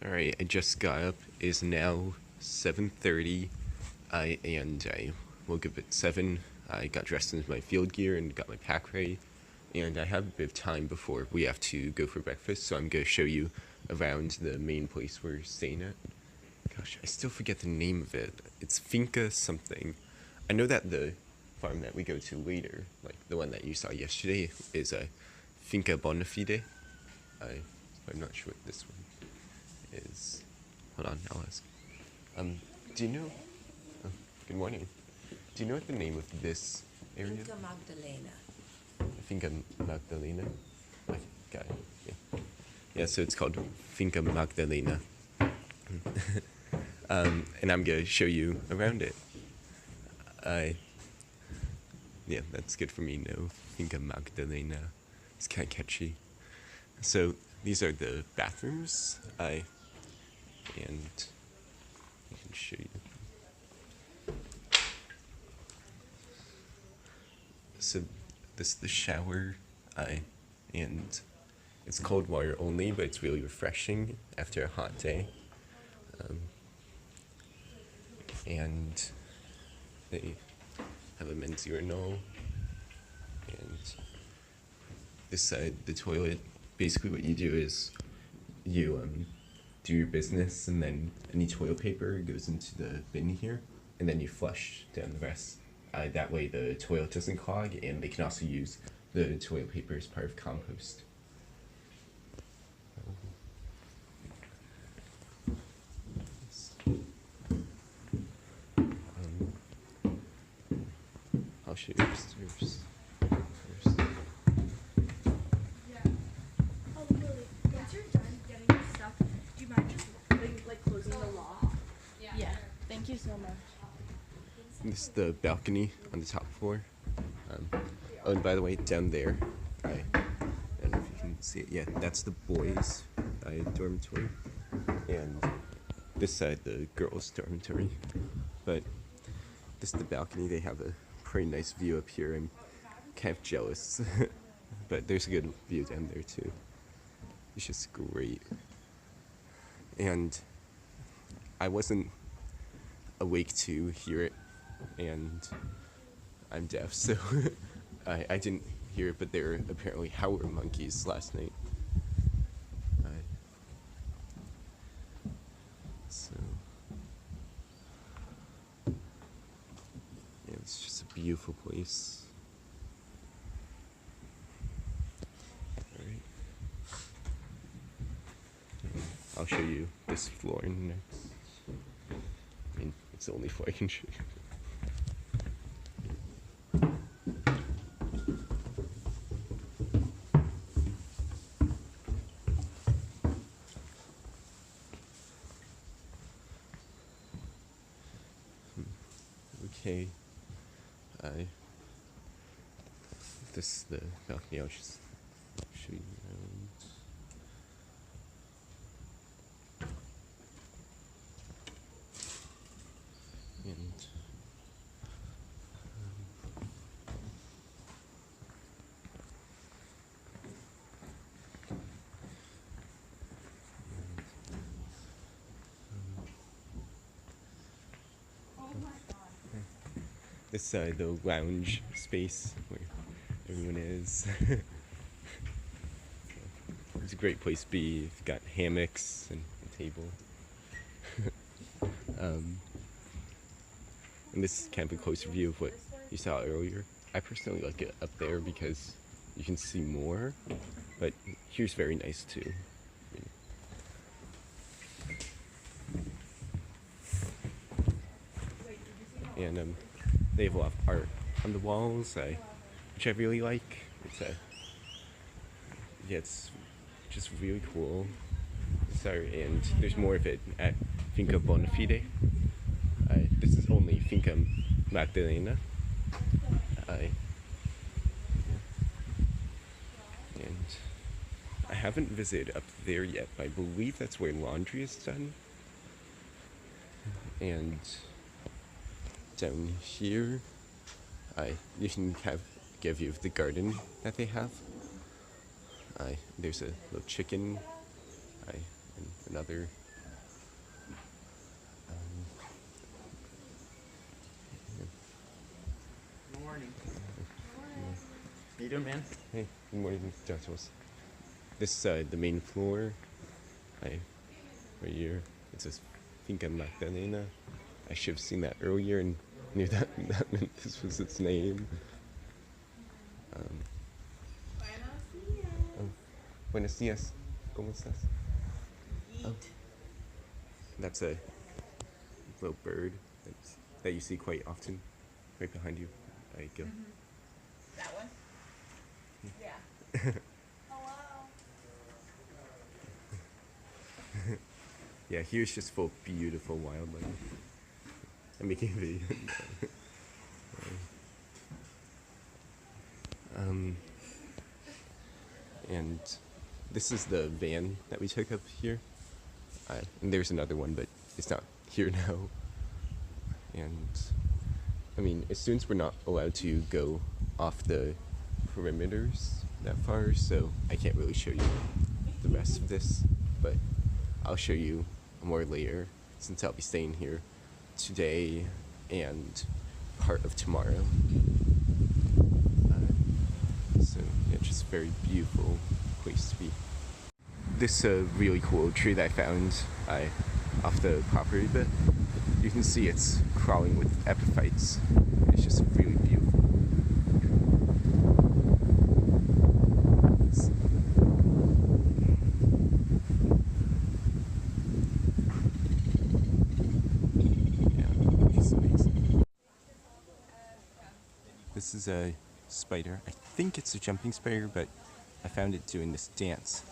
Alright, I just got up. It is now 7:30. I woke up at 7. I got dressed in my field gear and got my pack ready. And I have a bit of time before we have to go for breakfast, so I'm going to show you around the main place we're staying at. Gosh, I still forget the name of it. It's Finca something. I know that the farm that we go to later, like the one that you saw yesterday, is a Finca Bona Fide. I'm not sure what this one is. Hold on, I'll ask. Do you know? Oh, good morning. Do you know what the name of this area? Finca Magdalena. Finca Magdalena. I got it. Yeah, so it's called Finca Magdalena. And I'm gonna show you around it. Yeah, that's good for me. No, Finca Magdalena. It's kind of catchy. So these are the bathrooms. And I can show you. So this is the shower. And it's cold water only, but it's really refreshing after a hot day. And they have a men's urinal. And this side, the toilet, basically what you do is you do your business, and then any toilet paper goes into the bin here, and then you flush down the rest. That way the toilet doesn't clog, and they can also use the toilet paper as part of compost. I'll show you upstairs first. Oh, Lily, once you're done getting your stuff, do you mind just closing the lock? Yeah. Thank you so much. This is the balcony on the top floor. Oh, and by the way, down there, I don't know if you can see it. Yeah, that's the boys' dormitory, and this side the girls' dormitory. But this is the balcony. They have a pretty nice view up here. I'm kind of jealous, but there's a good view down there too. It's just great. And I wasn't awake to hear it, and I'm deaf, so I didn't hear it, but there were apparently howler monkeys last night. So yeah, it's just a beautiful place. Alright. I'll show you this floor next. I mean, it's the only floor I can show you. Okay, this is the balcony. I'll just show you around. And this side, the lounge space where everyone is. It's a great place to be. You've got hammocks and a table. And this is kind of a closer view of what you saw earlier. I personally like it up there because you can see more, but here's very nice too. And they have a lot of art on the walls, which I really like. It's just really cool. Sorry, and there's more of it at Finca Bona Fide. This is only Finca Magdalena. And I haven't visited up there yet, but I believe that's where laundry is done. And down here, you can give you the garden that they have. There's a little chicken, and another doing, man? Hey, good morning, Joshua. This is the main floor. Right here. It says Finca Magdalena. I should have seen that earlier and knew that meant this was its name. Buenos dias. ¿Cómo estás? Oh. That's a little bird that you see quite often, right behind you. There you go. That one? Yeah. Hello. Yeah, here's just full of beautiful wildlife. I'm making a video. And this is the van that we took up here. And there's another one, but it's not here now. And I mean, as students, we're not allowed to go off the perimeters that far, so I can't really show you the rest of this, but I'll show you more later, since I'll be staying here today and part of tomorrow. So yeah, just a very beautiful place to be. This really cool tree that I found off the property, but you can see it's crawling with epiphytes. It's just really beautiful. Yeah, it's amazing. This is a spider. I think it's a jumping spider, but I found it doing this dance.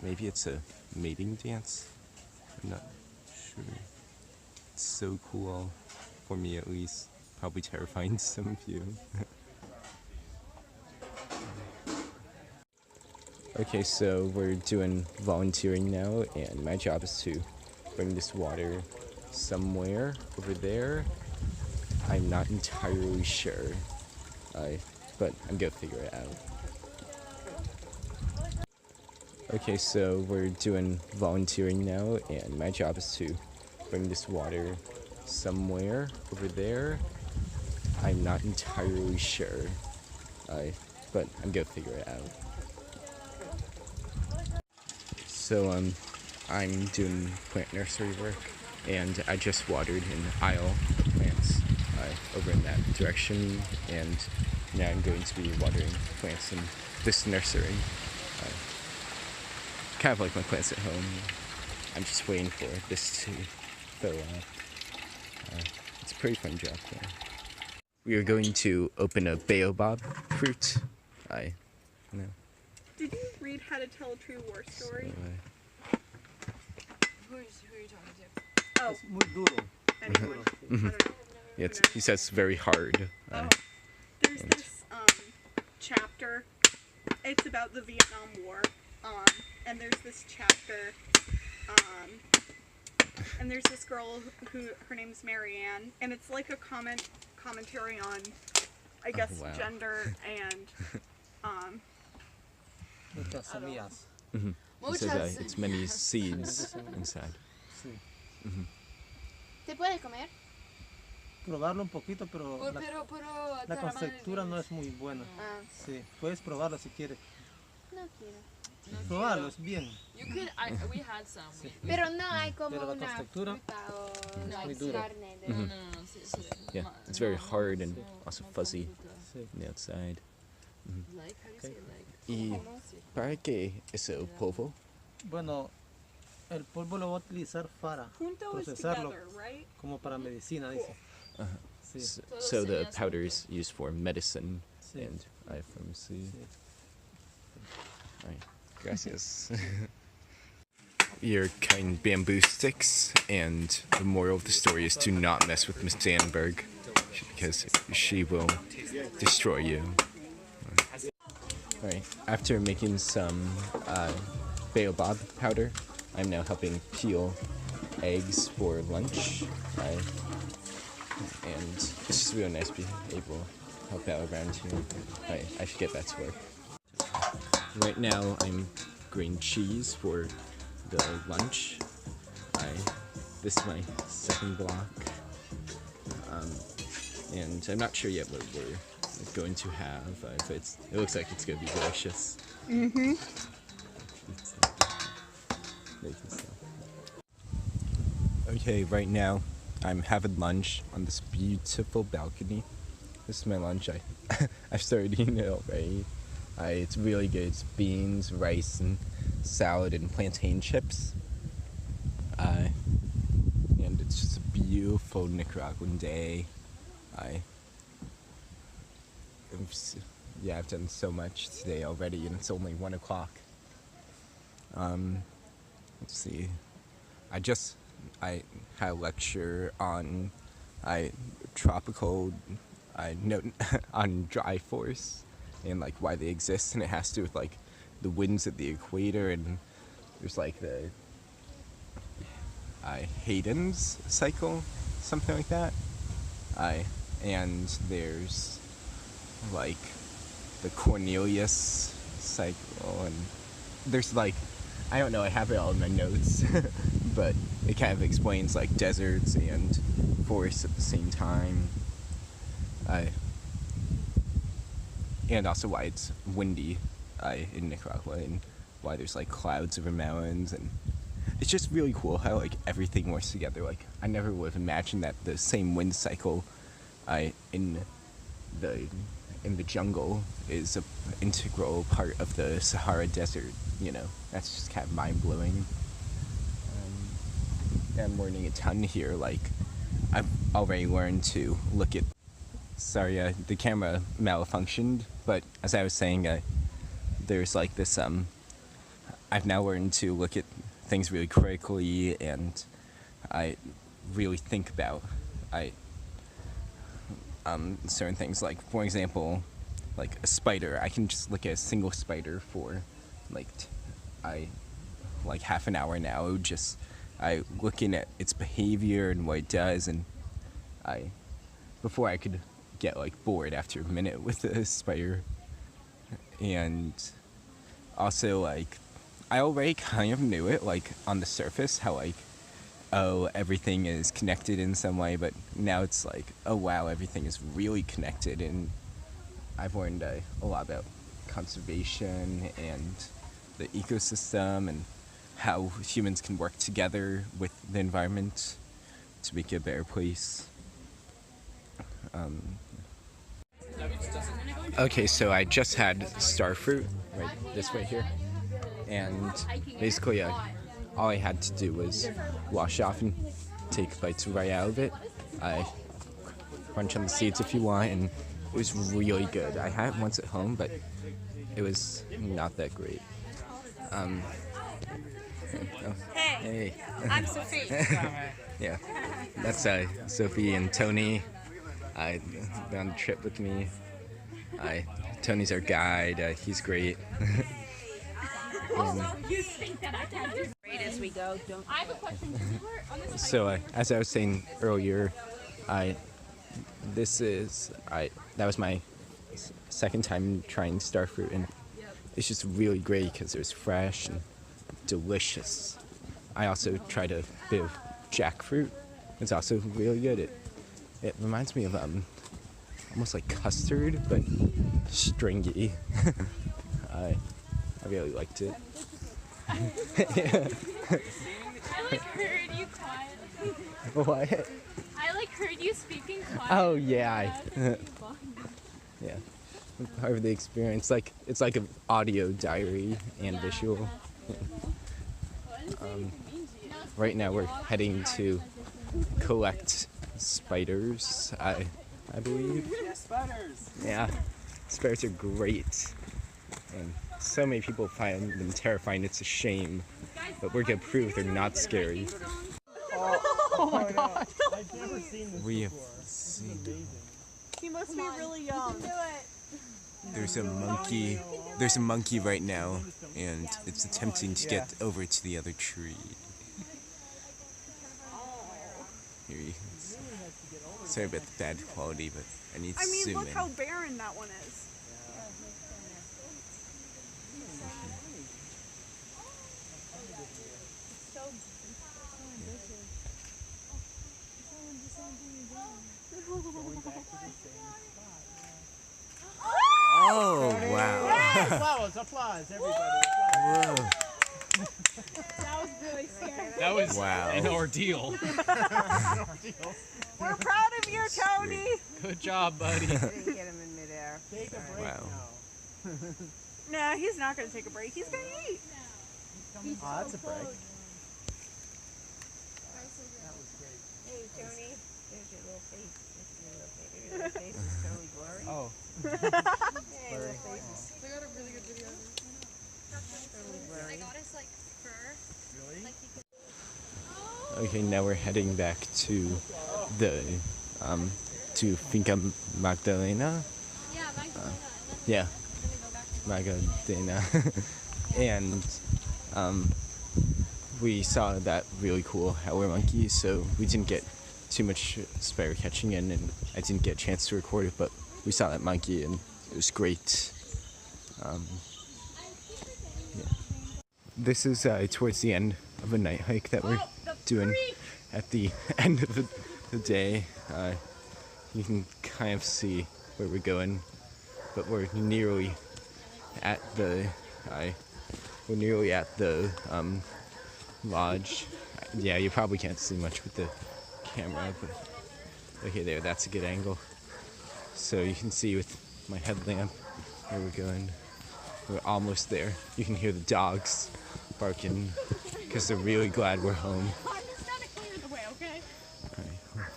Maybe it's a mating dance? I'm not sure. It's so cool, for me at least. Probably terrifying to some of you. Okay, so we're doing volunteering now, and my job is to bring this water somewhere over there. I'm not entirely sure, but I'm gonna figure it out. Okay, so we're doing volunteering now, and my job is to bring this water somewhere over there. I'm not entirely sure, but I'm gonna figure it out. So I'm doing plant nursery work, and I just watered an aisle of plants over in that direction, and now I'm going to be watering plants in this nursery. Kind of like my plants at home. I'm just waiting for this to fill up. It's a pretty fun job though. We are going to open a baobab fruit. No. Did you read How to Tell a True War Story? Who are you talking to? Oh. Es muy duro. Anyone. I don't know. Yeah, he says it's very hard. There's this chapter. It's about the Vietnam War. And there's this chapter. And there's this girl who her name's Marianne, and it's like a commentary on, I guess, gender and Muchas semillas. He says it's many seeds inside. Sí. ¿Te puedes comer? Probarlo un poquito, pero la conceptura no es muy buena. Sí, puedes probarlo si quieres. No quiero. Probarlo, es bien. You could. We had some. Sí. Pero no hay como Pero la una conceptura fruta o muy like dura. carne de... No. Yeah, it's very hard and also fuzzy Sí. on the outside. Like, how do you say like? ¿Y para qué es el polvo? Bueno, el polvo lo voy a utilizar para Junto is procesarlo together, right? como para medicina, dice. Sí. So the powder is used for medicine Sí. and pharmacy. Sí. Alright, gracias. You're cutting bamboo sticks, and the moral of the story is do not mess with Miss Danberg, because she will destroy you. Alright, after making some baobab powder, I'm now helping peel eggs for lunch. And it's just really nice to be able to help out around here. I should get back to work. Right now I'm grating cheese for the lunch. This is my second block. And I'm not sure yet what we're going to have. But it looks like it's going to be delicious. Okay, right now I'm having lunch on this beautiful balcony. This is my lunch. I've started eating it already. It's really good. It's beans, rice, and salad and plantain chips. And it's just a beautiful Nicaraguan day. I've done so much today already, and it's only 1 o'clock. Let's see. I had a lecture on tropical on dry force and like why they exist, and it has to do with like the winds at the equator, and there's like the Hayden's cycle, something like that. And there's like the Cornelius cycle, and there's like, I don't know, I have it all in my notes, but it kind of explains like deserts and forests at the same time. And also why it's windy in Nicaragua, and why there's like clouds over mountains, and it's just really cool how like everything works together. Like I never would have imagined that the same wind cycle in the jungle is an integral part of the Sahara Desert. You know, that's just kind of mind-blowing. I'm learning a ton here. Like I've already learned to look at, sorry, the camera malfunctioned, but as I was saying, there's like this I've now learned to look at things really critically, and I really think about certain things. Like for example, like a spider, I can just look at a single spider for like half an hour now, just looking at its behavior and what it does, and before I could get like bored after a minute with the spider. And also like I already kind of knew it like on the surface, how like, oh, everything is connected in some way, but now it's like, oh wow, everything is really connected. And I've learned a lot about conservation and the ecosystem, and how humans can work together with the environment to make it a better place. Okay, so I just had starfruit, right this way here, and basically all I had to do was wash off and take bites right out of it. I crunch on the seeds if you want, and it was really good. I had it once at home, but it was not that great. Hey. I'm Sophie. Yeah, that's Sophie and Tony. They're on the trip with me. Tony's our guide. He's great. As we go, don't. I have a question. So as I was saying earlier, that was my second time trying starfruit, and it's just really great because it was fresh and delicious. I also tried a bit of jackfruit. It's also really good. It reminds me of almost like custard, but stringy. I really liked it. I like heard you quiet. What? I like heard you speaking quiet. Oh yeah. Yeah. Part of the experience. Like it's like an audio diary and visual. Right now we're heading to collect spiders. I believe. Yeah, spiders. Yeah, spiders are great, and so many people find them terrifying. It's a shame, but we're gonna prove they're not scary. Oh my god! I've never seen this We have before. seen. He must be really young. There's a monkey. There's a monkey right now, and it's attempting to get over to the other tree. Here he is. Sorry about the bad quality, but I need to zoom Look in. how barren that one is. Oh, wow. Applause, applause, everybody. Whoa. That was really scary. That was Wow. an ordeal. We're proud of you, Tony. Good job, buddy. Didn't get him in midair. Take a break Wow. now. No, he's not going to take a break. He's going to eat. Oh, that's a break. Hey, Tony, there's your little face. Your little face is totally blurry. Oh. Hey, little face is I got a really good video. totally blurry. I got his like fur. Really? Like he could. Okay, now we're heading back to the to Finca Magdalena. Yeah, Magdalena. Yeah, And then we go back to Magdalena. And we saw that really cool howler monkey, so we didn't get too much spare catching in, and I didn't get a chance to record it, but we saw that monkey and it was great. Yeah. This is towards the end of a night hike that we're doing at the end of the day. You can kind of see where we're going, but we're nearly at the lodge. Yeah, you probably can't see much with the camera, but okay, there, that's a good angle. So you can see with my headlamp where we're going. We're almost there. You can hear the dogs barking because they're really glad we're home. I'm just going to clear the way, okay? Alright.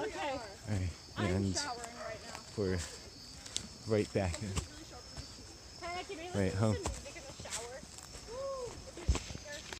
Okay. Alright, I'm and showering right now. we're right back Hey, can we right home. listen to